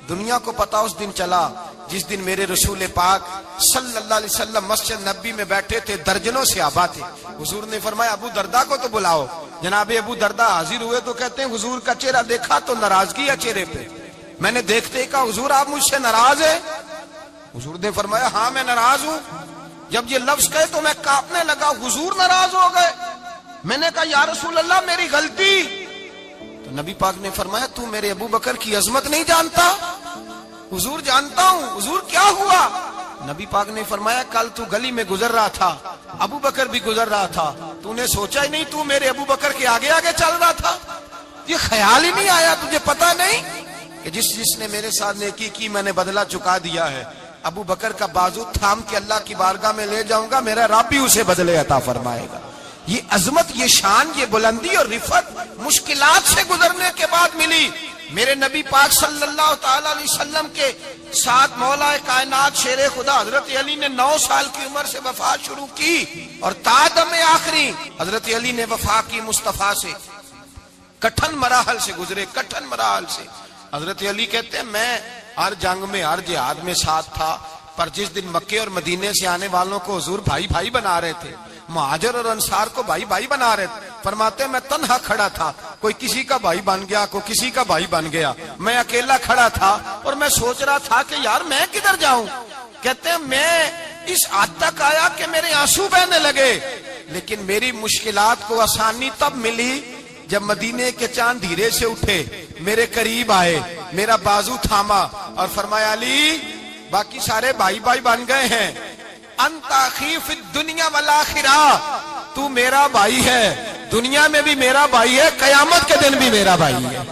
دنیا کو پتا اس دن چلا جس دن میرے رسول پاک صلی اللہ علیہ وسلم مسجد نبی میں بیٹھے تھے، درجنوں صحابہ تھے، حضور نے فرمایا ابو دردہ کو تو بلاؤ۔ جناب ابو دردہ حاضر ہوئے تو کہتے ہیں حضور کا چہرہ دیکھا تو ناراضگی ہے چہرے پہ، میں نے دیکھتے ہی کہا حضور آپ مجھ سے ناراض ہیں؟ حضور نے فرمایا ہاں میں ناراض ہوں۔ جب یہ لفظ کہے تو میں کانپنے لگا، حضور ناراض ہو گئے؟ میں نے کہا یا رسول اللہ میری غلطی۔ تو نبی پاک نے فرمایا تو میرے ابو بکر کی عظمت نہیں جانتا؟ حضور جانتا ہوں۔ حضور کیا ہوا؟ نبی پاک نے فرمایا کل تو گلی میں گزر رہا تھا، ابو بکر بھی گزر رہا تھا، تو نے سوچا ہی نہیں تو میرے ابو بکر کے آگے آگے چل رہا تھا، یہ خیال ہی نہیں آیا تجھے پتا نہیں کہ جس نے میرے ساتھ نیکی کی میں نے بدلہ چکا دیا ہے، ابو بکر کا بازو تھام کے اللہ کی بارگاہ میں لے جاؤں گا، میرا رب بھی اسے بدلے عطا فرمائے گا۔ یہ عظمت، یہ شان، یہ بلندی اور رفعت مشکلات سے گزرنے کے بعد ملی۔ میرے نبی پاک صلی اللہ تعالی علیہ وسلم کے ساتھ مولا کائنات شیر خدا حضرت علی نے 9 سال کی عمر سے وفات شروع کی، اور تا دم آخری حضرت علی نے وفا کی مصطفیٰ سے، کٹھن مراحل سے گزرے، کٹھن مراحل سے۔ حضرت علی کہتے ہیں میں ہر جنگ میں، ہر جہاد میں ساتھ تھا، پر جس دن مکے اور مدینے سے آنے والوں کو حضور بھائی بھائی بنا رہے تھے، مہاجر اور انصار کو بھائی بھائی بنا رہے تھے، فرماتے ہیں میں تنہا کھڑا تھا، کوئی کسی کا بھائی بن گیا، کوئی کسی کا بھائی بن گیا، میں اکیلا کھڑا تھا اور میں سوچ رہا تھا کہ یار میں کدھر جاؤں۔ کہتے ہیں میں اس حد تک آیا کہ میرے آنسو بہنے لگے، لیکن میری مشکلات کو آسانی تب ملی جب مدینے کے چاند دھیرے سے اٹھے، میرے قریب آئے، میرا بازو تھاما اور فرمایا علی باقی سارے بھائی بھائی بن گئے ہیں، انت اخی فی الدنیا والآخرہ، تو میرا بھائی ہے، دنیا میں بھی میرا بھائی ہے، قیامت کے دن بھی میرا بھائی ہے۔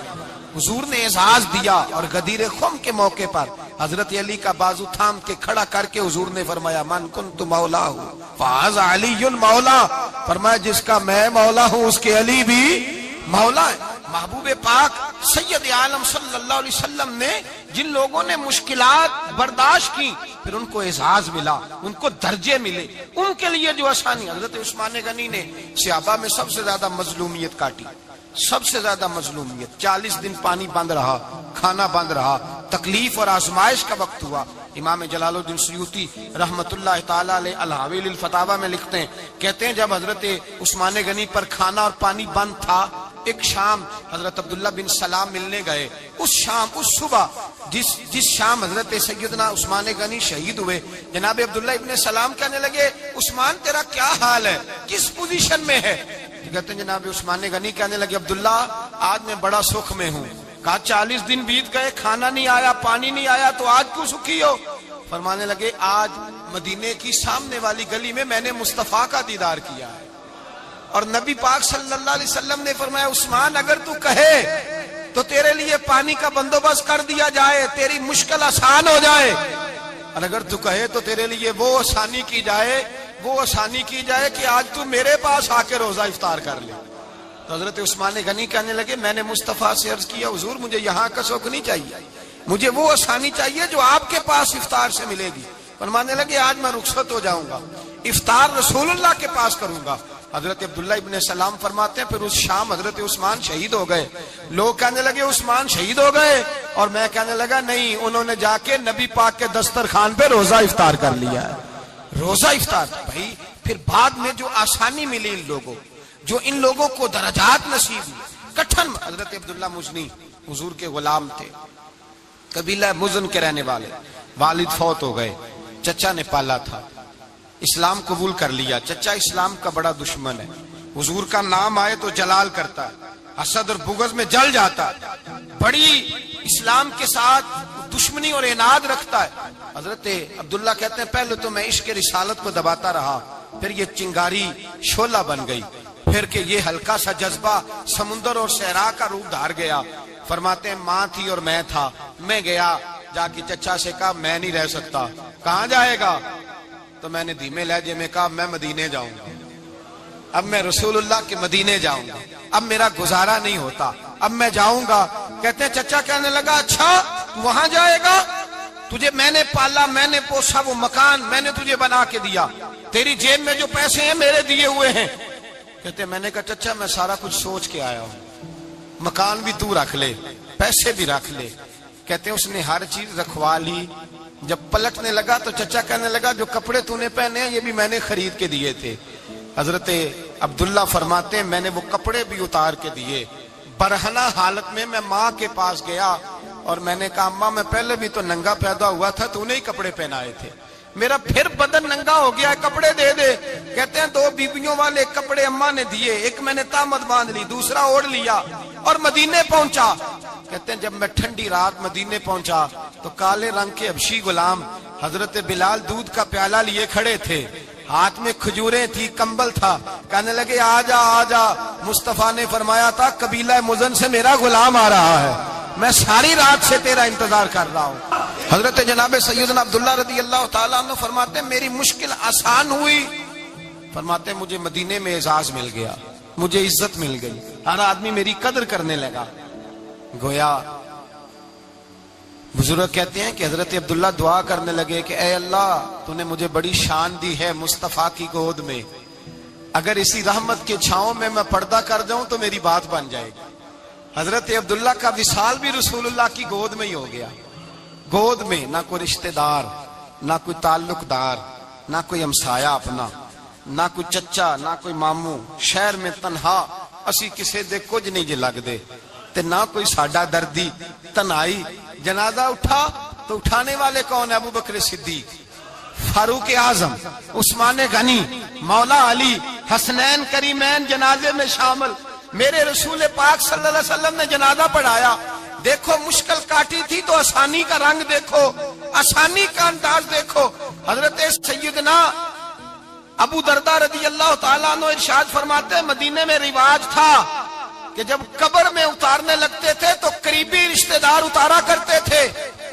حضور نے اعزاز دیا، اور غدیر خم کے موقع پر حضرت علی کا بازو تھام کے کھڑا کر کے حضور نے فرمایا من کنت مولا ہوں فہذا علی مولا، فرمایا جس کا میں مولا ہوں اس کے علی بھی مولا ہے۔ محبوب پاک سید عالم صلی اللہ علیہ وسلم نے جن لوگوں نے مشکلات برداشت کی پھر ان کو اعزاز ملا، ان کو درجے ملے، ان کے لیے جو آسانی، حضرت عثمان غنی نے صحابہ میں سب سے زیادہ مظلومیت کاٹی، سب سے زیادہ مظلومیت، 40 دن پانی بند رہا، کھانا بند رہا، تکلیف اور آزمائش کا وقت ہوا۔ امام جلال الدین سیوطی رحمت اللہ تعالی علیہ الحاوی للفتاوی میں لکھتے ہیں، کہتے ہیں جب حضرت عثمان غنی پر کھانا اور پانی بند تھا، ایک شام حضرت عبداللہ بن سلام ملنے گئے، اس شام، اس صبح جس شام حضرت سیدنا عثمان غنی شہید ہوئے، جناب عبداللہ ابن سلام کہنے لگے عثمان تیرا کیا حال ہے، کس پوزیشن میں ہے؟ کہتے ہیں جناب عثمان غنی کہنے لگے عبداللہ آج میں بڑا سکھ میں ہوں۔ کہا 40 دن بیت گئے، کھانا نہیں آیا، پانی نہیں آیا، تو آج کیوں سکھی ہو؟ فرمانے لگے آج مدینے کی سامنے والی گلی میں نے مصطفیٰ کا دیدار کیا ہے، اور نبی پاک صلی اللہ علیہ وسلم نے فرمایا عثمان اگر تو کہے تو تیرے لیے پانی کا بندوبست کر دیا جائے، تیری مشکل آسان ہو جائے، اور اگر تو کہے تو تیرے لیے وہ آسانی کی جائے کہ آج تو میرے پاس آ کے روزہ افطار کر لے۔ تو حضرت عثمان غنی کہنے لگے میں نے مصطفیٰ سے عرض کیا حضور مجھے یہاں کا شوق نہیں چاہیے، مجھے وہ آسانی چاہیے جو آپ کے پاس افطار سے ملے گی۔ فرمانے لگے آج میں رخصت ہو جاؤں گا، افطار رسول اللہ کے پاس کروں گا۔ حضرت عبداللہ ابن سلام فرماتے ہیں پھر اس شام حضرت عثمان شہید ہو گئے۔ لوگ کہنے لگے عثمان شہید ہو گئے، اور میں کہنے لگا نہیں، انہوں نے جا کے نبی پاک کے دسترخوان پہ روزہ افطار کر لیا ہے، روزہ افطار۔ بھائی پھر بعد میں جو آسانی ملی ان لوگوں، جو ان لوگوں کو درجات نصیب ہوئی، کٹھن۔ حضرت عبداللہ مزنی حضور کے غلام تھے، قبیلہ مزن کے رہنے والے، والد فوت ہو گئے، چچا نے پالا تھا، اسلام قبول کر لیا۔ چچا اسلام کا بڑا دشمن ہے، حضور کا نام آئے تو جلال کرتا ہے، حسد اور بغض میں جل جاتا ہے، بڑی اسلام کے ساتھ دشمنی اور عناد رکھتا ہے۔ حضرت عبداللہ کہتے ہیں پہلے تو میں عشق رسالت کو دباتا رہا، پھر یہ چنگاری شعلہ بن گئی، پھر کہ یہ ہلکا سا جذبہ سمندر اور صحرا کا روپ دھار گیا۔ فرماتے ہیں ماں تھی اور میں تھا، میں گیا جا کے چچا سے کہا میں نہیں رہ سکتا۔ کہاں جائے گا؟ تو میں نے دھیمے لہجے میں کہا میں مدینے جاؤں گا، اب میں رسول اللہ کے مدینے جاؤں گا، اب میرا گزارا نہیں ہوتا، اب میں جاؤں گا۔ کہتے ہیں چچا کہنے لگا اچھا وہاں جائے گا، تجھے میں نے پالا، میں نے پوسا، وہ مکان میں نے تجھے بنا کے دیا، تیری جیب میں جو پیسے ہیں میرے دیے ہوئے ہیں۔ کہتے ہیں میں نے کہا چچا میں سارا کچھ سوچ کے آیا ہوں، مکان بھی تو رکھ لے، پیسے بھی رکھ لے۔ کہتے ہیں اس نے ہر چیز رکھوا لی۔ جب پلٹنے لگا تو چچا کہنے لگا جو کپڑے تو نے پہنے ہیں یہ بھی میں نے خرید کے دیے تھے۔ حضرت عبداللہ فرماتے ہیں میں نے وہ کپڑے بھی اتار کے دیے، برہنہ حالت میں ماں کے پاس گیا اور میں نے کہا اماں میں پہلے بھی تو ننگا پیدا ہوا تھا، تو نے ہی کپڑے پہنائے تھے، میرا پھر بدن ننگا ہو گیا ہے، کپڑے دے دے۔ کہتے ہیں 2 بیویوں والے کپڑے اماں نے دیے، ایک میں نے تامت باندھ لی، دوسرا اوڑھ لیا اور مدینے پہنچا۔ کہتے ہیں جب میں ٹھنڈی رات مدینے پہنچا تو کالے رنگ کے حبشی غلام حضرت بلال دودھ کا پیالہ لیے کھڑے تھے، ہاتھ میں کھجوریں تھی، کمبل تھا، کہنے لگے آجا آجا، مصطفیٰ نے فرمایا تھا قبیلہ مزن سے میرا غلام آ رہا ہے، میں ساری رات سے تیرا انتظار کر رہا ہوں۔ حضرت جناب سیدنا عبداللہ رضی اللہ تعالیٰ عنہ فرماتے ہیں میری مشکل آسان ہوئی، فرماتے ہیں مجھے مدینے میں اعزاز مل گیا، مجھے عزت مل گئی، ہر آدمی میری قدر کرنے لگا۔ گویا بزرگ کہتے ہیں کہ حضرت عبداللہ دعا کرنے لگے کہ اے اللہ تو نے مجھے بڑی شان دی ہے مصطفیٰ کی گود میں، اگر اسی رحمت کے چھاؤں میں پردہ کر جاؤں تو میری بات بن جائے گی۔ حضرت عبداللہ کا وصال بھی رسول اللہ کی گود میں ہی ہو گیا، گود میں، نہ کوئی رشتہ دار، نہ کوئی تعلق دار، نہ کوئی ہمسایا اپنا، نہ کوئی چچا، نہ کوئی ماموں، شہر میں تنہا اسی کسے دے کچھ نہیں جے لگ دے تے نہ کوئی ساڈا دردی، تنہائی۔ جنازہ اٹھا تو اٹھانے والے کون؟ ابو بکر صدیق، فاروق اعظم، عثمان غنی، مولا علی، حسنین کریمین جنازے میں شامل۔ میرے رسول پاک صلی اللہ علیہ وسلم نے جنازہ پڑھایا، دیکھو مشکل کاٹی تھی تو آسانی کا رنگ دیکھو، آسانی کا انداز دیکھو۔ حضرت سیدنا ابو دردہ رضی اللہ تعالیٰ عنہ ارشاد فرماتے ہیں مدینے میں رواج تھا کہ جب قبر میں اتارنے لگتے تھے تو قریبی رشتہ دار اتارا کرتے تھے،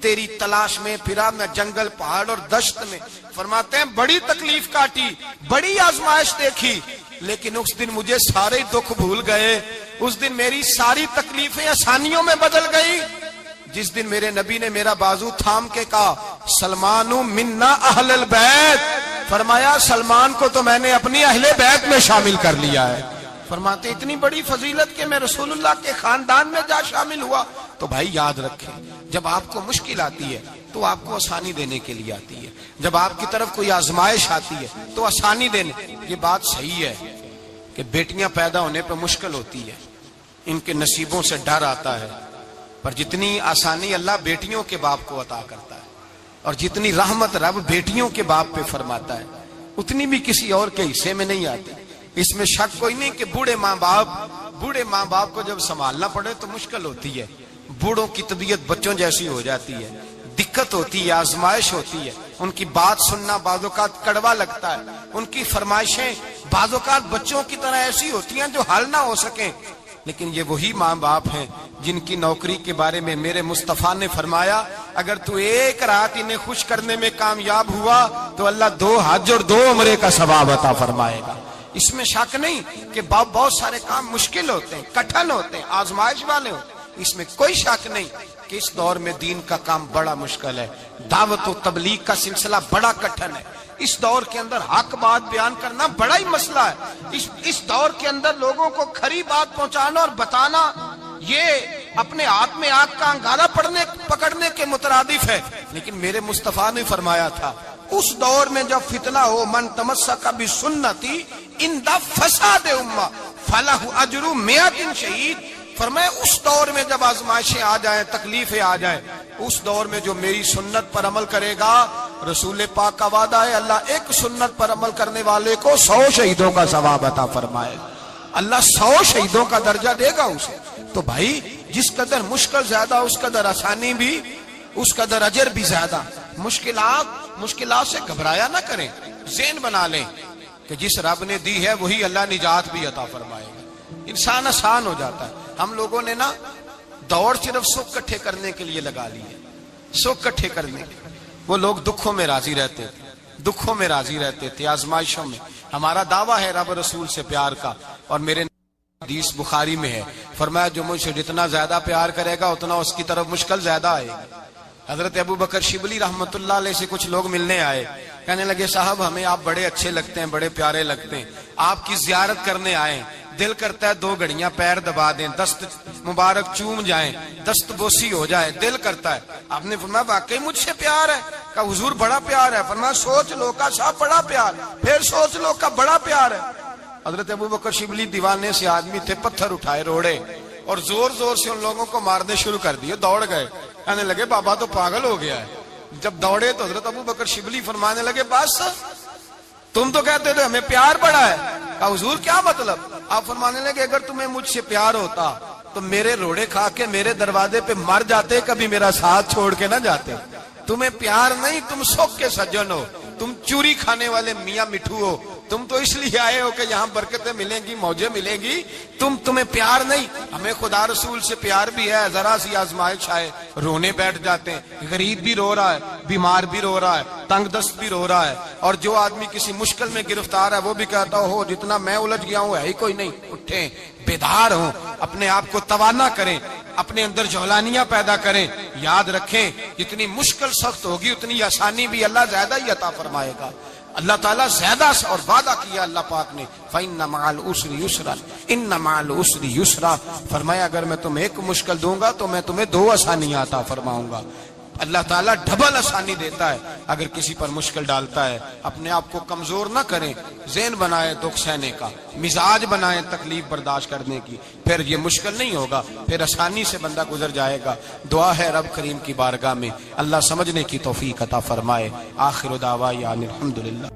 تیری تلاش میں پھرا میں جنگل پہاڑ اور دشت میں. فرماتے ہیں بڑی تکلیف کاٹی, بڑی آزمائش دیکھی, لیکن اس دن مجھے سارے دکھ بھول گئے. اس دن میری ساری تکلیفیں آسانیوں میں بدل گئی جس دن میرے نبی نے میرا بازو تھام کے کہا سلمان منا اہل البیت. فرمایا سلمان کو تو میں نے اپنی اہل بیت میں شامل کر لیا ہے. فرماتے اتنی بڑی فضیلت کہ میں رسول اللہ کے خاندان میں جا شامل ہوا. تو بھائی یاد رکھیں, جب آپ کو مشکل آتی ہے تو آپ کو آسانی دینے کے لیے آتی ہے. جب آپ کی طرف کوئی آزمائش آتی ہے تو آسانی دینے. یہ بات صحیح ہے کہ بیٹیاں پیدا ہونے پہ مشکل ہوتی ہے, ان کے نصیبوں سے ڈر آتا ہے, پر جتنی آسانی اللہ بیٹیوں کے باپ کو عطا کرتا ہے اور جتنی رحمت رب بیٹیوں کے باپ پہ فرماتا ہے اتنی بھی کسی اور کے حصے میں نہیں آتی. اس میں شک کوئی نہیں کہ بوڑھے ماں باپ کو جب سنبھالنا پڑے تو مشکل ہوتی ہے. بوڑھوں کی طبیعت بچوں جیسی ہو جاتی ہے, دقت ہوتی ہے, آزمائش ہوتی ہے. ان کی بات سننا بعض اوقات کڑوا لگتا ہے, ان کی فرمائشیں بعض اوقات بچوں کی طرح ایسی ہوتی ہیں جو حل نہ ہو سکیں. لیکن یہ وہی ماں باپ ہیں جن کی نوکری کے بارے میں میرے مصطفیٰ نے فرمایا اگر تو ایک رات انہیں خوش کرنے میں کامیاب ہوا تو اللہ 2 حج اور 2 عمرے کا ثواب عطا فرمائے گا. اس میں شک نہیں کہ بہت سارے کام مشکل ہوتے ہیں, کٹھن ہوتے ہیں, آزمائش والے ہوتے ہیں. اس میں کوئی شک نہیں کہ اس دور میں دین کا کام بڑا مشکل ہے, دعوت و تبلیغ کا سلسلہ بڑا کٹھن ہے. اس دور کے اندر حق بات بیان کرنا بڑا ہی مسئلہ ہے. اس دور کے اندر لوگوں کو کھری بات پہنچانا اور بتانا یہ اپنے ہاتھ میں آگ کا انگارہ پکڑنے کے مترادف ہے. لیکن میرے مصطفیٰ نے فرمایا تھا اس دور میں جب فتنہ ہو من تمسک بسنتی اندہ فساد امہ فلہ اجر 100 شہید. فرمایا اس دور میں جب آزمائشیں آ جائیں, تکلیفیں آ جائیں, اس دور میں جو میری سنت پر عمل کرے گا, رسول پاک کا وعدہ ہے اللہ ایک سنت پر عمل کرنے والے کو 100 شہیدوں کا ثواب عطا فرمائے. اللہ 100 شہیدوں کا درجہ دے گا اسے. تو بھائی جس قدر مشکل زیادہ اس قدر آسانی بھی, اس قدر اجر بھی زیادہ. مشکلات سے گھبرایا نہ کریں, ذہن بنا لیں کہ جس رب نے دی ہے وہی اللہ نجات بھی عطا فرمائے گا. انسان آسان ہو جاتا ہے. ہم لوگوں نے نا دوڑ صرف سکھ کٹھے کرنے کے لیے لگا لی ہے, سکھ کٹھے کرنے کے. وہ لوگ دکھوں میں راضی رہتے تھے, آزمائشوں میں. ہمارا دعویٰ ہے رب رسول سے پیار کا, اور میرے حدیث بخاری میں ہے فرمایا جو مجھ سے جتنا زیادہ پیار کرے گا اتنا اس کی طرف مشکل زیادہ آئے گی. حضرت ابو بکر شبلی رحمت اللہ علیہ سے کچھ لوگ ملنے آئے, کہنے لگے صاحب ہمیں آپ بڑے اچھے لگتے ہیں, بڑے پیارے لگتے ہیں, آپ کی زیارت کرنے آئے, دل کرتا ہے 2 گھڑیاں پیر دبا دیں, دست مبارک چوم جائیں, دست بوسی ہو جائے, دل کرتا ہے. آپ نے فرمایا واقعی مجھ سے پیار ہے؟ کہا حضور بڑا پیار ہے. فرمایا سوچ لو کا صاحب بڑا پیار, پھر سوچ لو کا بڑا پیار ہے. حضرت ابو بکر شبلی دیوانے سے آدمی تھے, پتھر اٹھائے روڑے اور زور زور سے ان لوگوں کو مارنے شروع کر دیے. دوڑ گئے, کہنے لگے بابا تو پاگل ہو گیا ہے. جب دوڑے تو حضرت ابو بکر شبلی فرمانے لگے بس تم تو کہتے تھے ہمیں پیار بڑا ہے. کہا حضور کیا مطلب؟ آپ فرمانے لگے اگر تمہیں مجھ سے پیار ہوتا تو میرے روڑے کھا کے میرے دروازے پہ مر جاتے, کبھی میرا ساتھ چھوڑ کے نہ جاتے. تمہیں پیار نہیں, تم سکھ کے سجن ہو, تم چوری کھانے والے میاں مٹھو ہو. تم تو اس لیے آئے ہو کہ یہاں برکتیں ملیں گی, موجیں ملیں گی. تمہیں پیار نہیں. ہمیں خدا رسول سے پیار بھی ہے, ذرا سی آزمائش آئے رونے بیٹھ جاتے ہیں. غریب بھی رو رہا ہے, بیمار بھی رو رہا ہے, تنگ دست بھی رو رہا ہے, اور جو آدمی کسی مشکل میں گرفتار ہے وہ بھی کہتا ہو جتنا میں الجھ گیا ہوں ہے ہی کوئی نہیں. اٹھیں, بیدار ہوں, اپنے آپ کو توانا کریں, اپنے اندر جولانیاں پیدا کریں. یاد رکھیں جتنی مشکل سخت ہوگی اتنی آسانی بھی اللہ زیادہ ہی عطا فرمائے گا. اللہ تعالیٰ زیادہ اور وعدہ کیا اللہ پاک نے فَإِنَّ مَعَ الْعُسْرِ يُسْرًا إِنَّ مَعَ الْعُسْرِ يُسْرًا. فرمایا اگر میں تمہیں ایک مشکل دوں گا تو میں تمہیں 2 آسانیاں عطا فرماؤں گا. اللہ تعالیٰ ڈبل آسانی دیتا ہے اگر کسی پر مشکل ڈالتا ہے. اپنے آپ کو کمزور نہ کریں, ذہن بنائیں دکھ سہنے کا, مزاج بنائیں تکلیف برداشت کرنے کی. پھر یہ مشکل نہیں ہوگا, پھر آسانی سے بندہ گزر جائے گا. دعا ہے رب کریم کی بارگاہ میں اللہ سمجھنے کی توفیق عطا فرمائے. آخر دعوانا الحمدللہ.